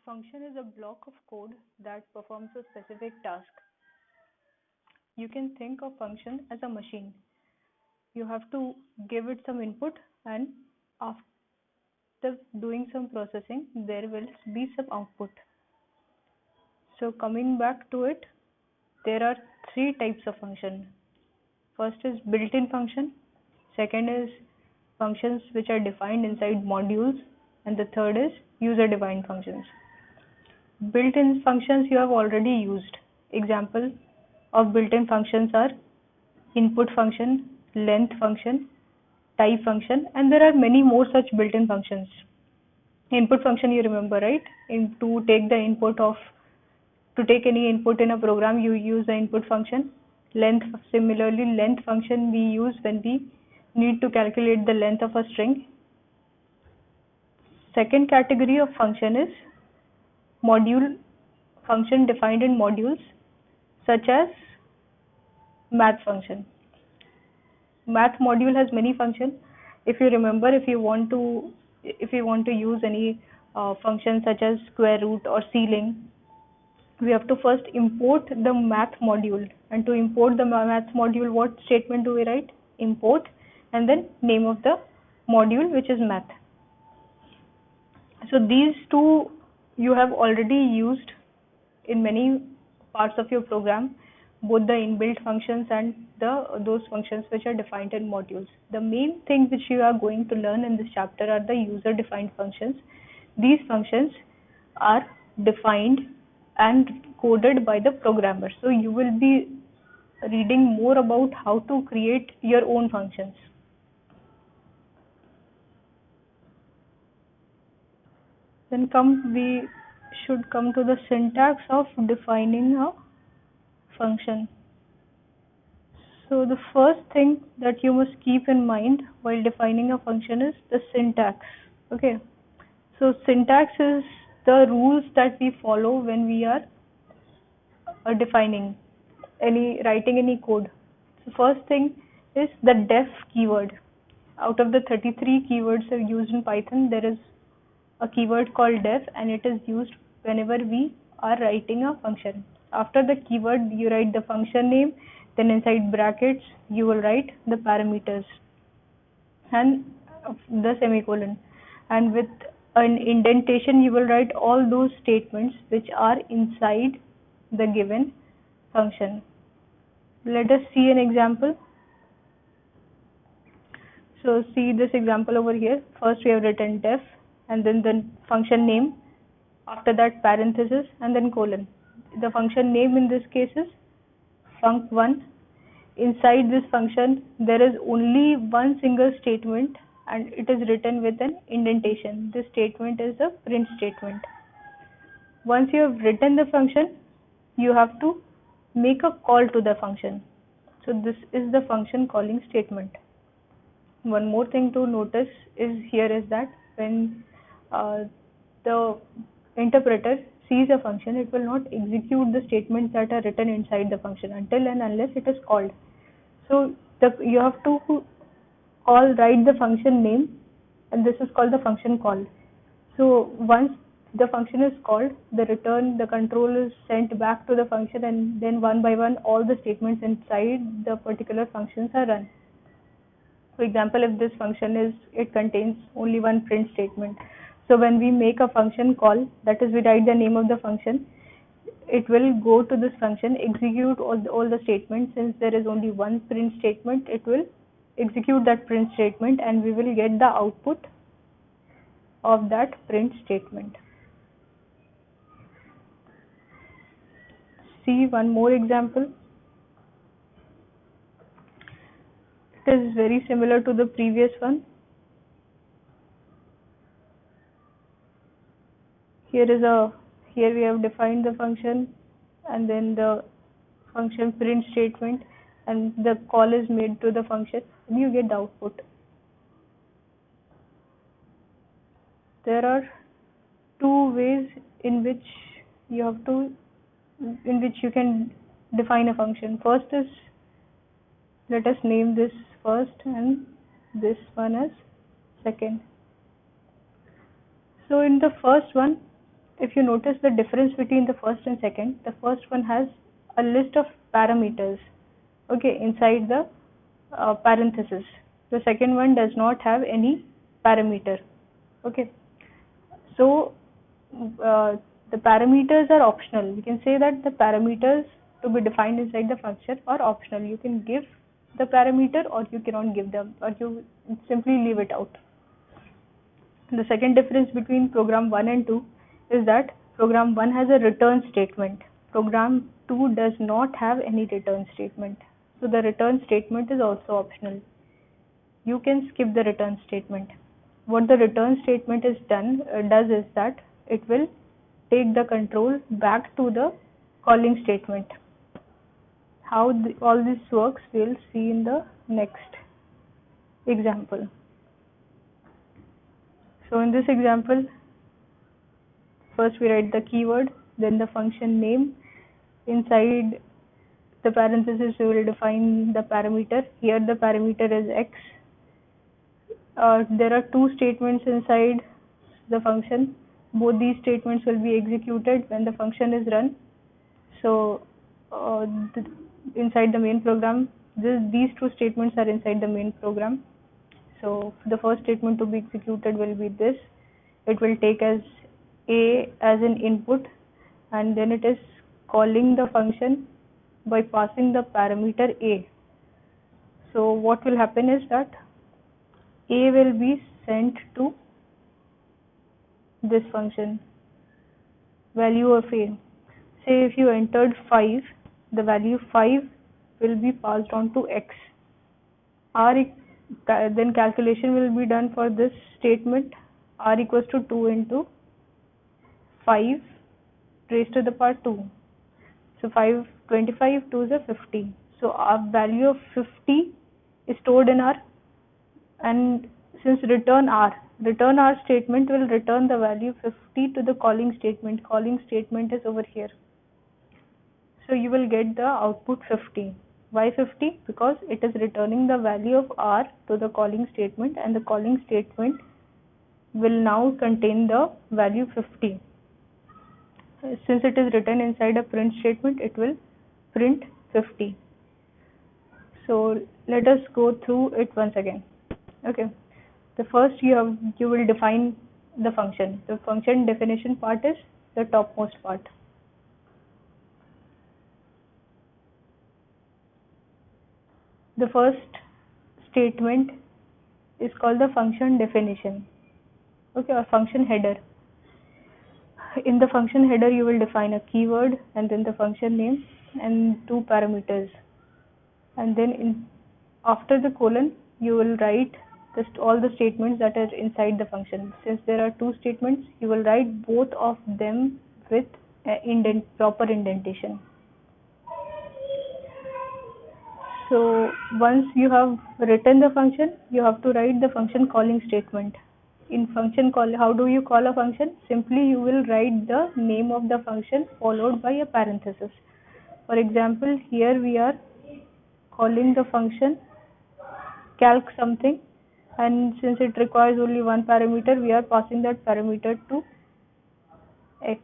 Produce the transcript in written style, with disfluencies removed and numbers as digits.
function is a block of code that performs a specific task. You can think of function as a machine. You have to give it some input, and after doing some processing, there will be some output. So coming back to it, there are three types of function. First is built-in function, second is functions which are defined inside modules, and the third is user-defined functions. Built-in functions you have already used. Example of built-in functions are input function, length function, type function, and there are many more such built-in functions. Input function you remember, right? To take the input of to take any input in a program, you use the input function. Similarly, length function we use when we need to calculate the length of a string. Second category of function is module function defined in modules, such as math function. Math module has many functions. If you remember, if you want to use any function such as square root or ceiling, we have to first import the math module. And to import the math module, what statement do we write? Import and then name of the module, which is math. So these two you have already used in many parts of your program, both the inbuilt functions and those functions which are defined in modules. The main thing which you are going to learn in this chapter are the user defined functions. These functions are defined and coded by the programmer. So you will be reading more about how to create your own functions. Then we should come to the syntax of defining a function. So the first thing that you must keep in mind while defining a function is the syntax. Okay. So syntax is the rules that we follow when we are writing any code. So first thing is the def keyword. Out of the 33 keywords used in Python, there is a keyword called def, and it is used whenever we are writing a function. After the keyword, you write the function name, then inside brackets you will write the parameters and the semicolon, and with an indentation you will write all those statements which are inside the given function. Let us see an example. So see this example over here. First we have written def and then the function name, after that parenthesis and then colon. The function name in this case is func1. Inside this function there is only one single statement and it is written with an indentation. This statement is a print statement. Once you have written the function, you have to make a call to the function. So this is the function calling statement. One more thing to notice is that when the interpreter sees a function, it will not execute the statements that are written inside the function until and unless it is called. So you have to write the function name, and this is called the function call. So once the function is called, the control is sent back to the function, and then one by one all the statements inside the particular functions are run. For example, if this function contains only one print statement. So when we make a function call, that is we write the name of the function, it will go to this function, execute all the statements. Since there is only one print statement, it will execute that print statement and we will get the output of that print statement. See one more example. It is very similar to the previous one. Here we have defined the function and then the function print statement, and the call is made to the function and you get the output. There are two ways in which you can define a function. First is, let us name this first and this one as second. So in the first one, if you notice the difference between the first and second, the first one has a list of parameters, okay, inside the parenthesis. The second one does not have any parameter, okay. So the parameters are optional. We can say that the parameters to be defined inside the function are optional. You can give the parameter or you cannot give them, or you simply leave it out. The second difference between program 1 and 2 is that program 1 has a return statement. Program 2 does not have any return statement. So the return statement is also optional. You can skip the return statement. What the return statement does is that it will take the control back to the calling statement. How all this works we'll see in the next example. So in this example, first we write the keyword, then the function name. Inside the parenthesis we will define the parameter. Here the parameter is x. There are two statements inside the function. Both these statements will be executed when the function is run. So inside the main program, these two statements are inside the main program. So the first statement to be executed will be this. It will take as a as an input, and then it is calling the function by passing the parameter a. So what will happen is that a will be sent to this function, value of a. Say if you entered 5, the value 5 will be passed on to x. Then calculation will be done for this statement. R equals to 2 into 5 raised to the power 2. So 25, 2 is a 50. So our value of 50 is stored in R, and since return R statement will return the value 50 to the calling statement. Calling statement is over here. So you will get the output 50. Why 50? Because it is returning the value of R to the calling statement, and the calling statement will now contain the value 50. Since it is written inside a print statement, it will print 50. So let us go through it once again. Okay. The first you will define the function. The function definition part is the topmost part. The first statement is called the function definition, okay, or function header. In the function header you will define a keyword and then the function name and two parameters, and then after the colon you will write all the statements that are inside the function. Since there are two statements, you will write both of them with proper indentation. So once you have written the function, you have to write the function calling statement. In function call, how do you call a function? Simply you will write the name of the function followed by a parenthesis. For example, here we are calling the function calc something, and since it requires only one parameter, we are passing that parameter to x.